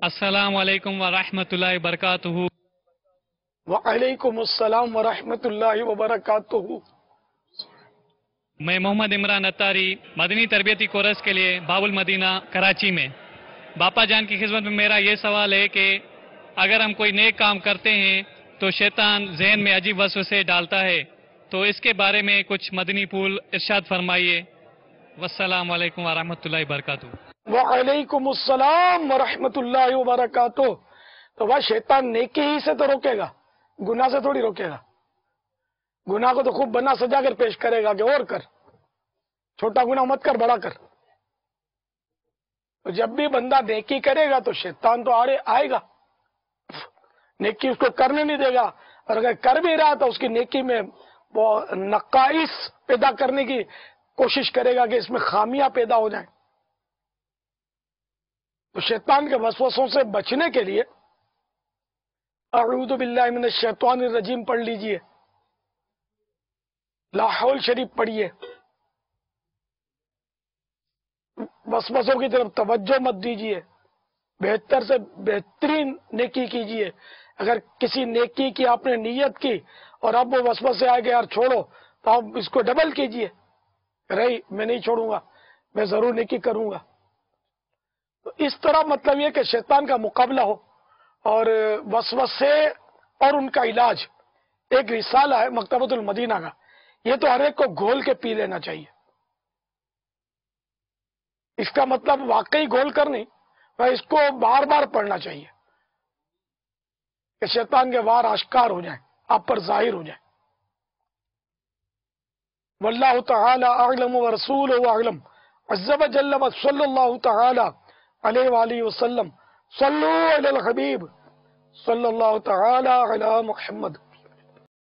السلام علیکم ورحمۃ اللہ وبرکاتہ۔ وعلیکم السلام ورحمۃ اللہ وبرکاتہ۔ میں محمد عمران اتاری مدنی تربیتی کورس کے لیے باب المدینہ کراچی میں۔ باپا جان کی خدمت میں میرا یہ سوال ہے کہ اگر ہم کوئی نیک کام کرتے ہیں تو شیطان ذہن میں عجیب وسوسے ڈالتا ہے، تو اس کے بارے میں کچھ مدنی پھول ارشاد فرمائیے۔ والسلام علیکم ورحمۃ اللہ وبرکاتہ۔ وعلیکم السلام ورحمۃ اللہ وبرکاتہ۔ تو وہ شیطان نیکی ہی سے تو روکے گا، گناہ سے تھوڑی روکے گا۔ گناہ کو تو خوب بنا سجا کر پیش کرے گا کہ اور کر، چھوٹا گناہ مت کر، بڑا کر۔ تو جب بھی بندہ نیکی کرے گا تو شیطان تو آئے گا، نیکی اس کو کرنے نہیں دے گا، اور اگر کر بھی رہا تو اس کی نیکی میں وہ نقائص پیدا کرنے کی کوشش کرے گا کہ اس میں خامیاں پیدا ہو جائیں۔ تو شیطان کے وسوسوں سے بچنے کے لیے اعوذ باللہ من الشیطان الرجیم پڑھ لیجئے، لا حول شریف پڑھیے، وسوسوں کی طرف توجہ مت دیجئے، بہتر سے بہترین نیکی کیجئے۔ اگر کسی نیکی کی آپ نے نیت کی اور اب وہ وسوسے آئے کہ یار چھوڑو، تو آپ اس کو ڈبل کیجئے، رہی میں نہیں چھوڑوں گا، میں ضرور نیکی کروں گا۔ تو اس طرح مطلب یہ کہ شیطان کا مقابلہ ہو، اور وسوسے اور ان کا علاج ایک رسالہ ہے مکتبۃ المدینہ کا، یہ تو ہر ایک کو گھول کے پی لینا چاہیے۔ اس کا مطلب واقعی گھول کر نہیں، اس کو بار بار پڑھنا چاہیے کہ شیطان کے وار آشکار ہو جائیں، آپ پر ظاہر ہو جائیں۔ واللہ تعالی اعلم ورسولہ اعلم، عز وجل صلی اللہ تعالی علیہ وآلہ وسلم، صلو علی الحبیب صلی اللہ تعالی علی محمد۔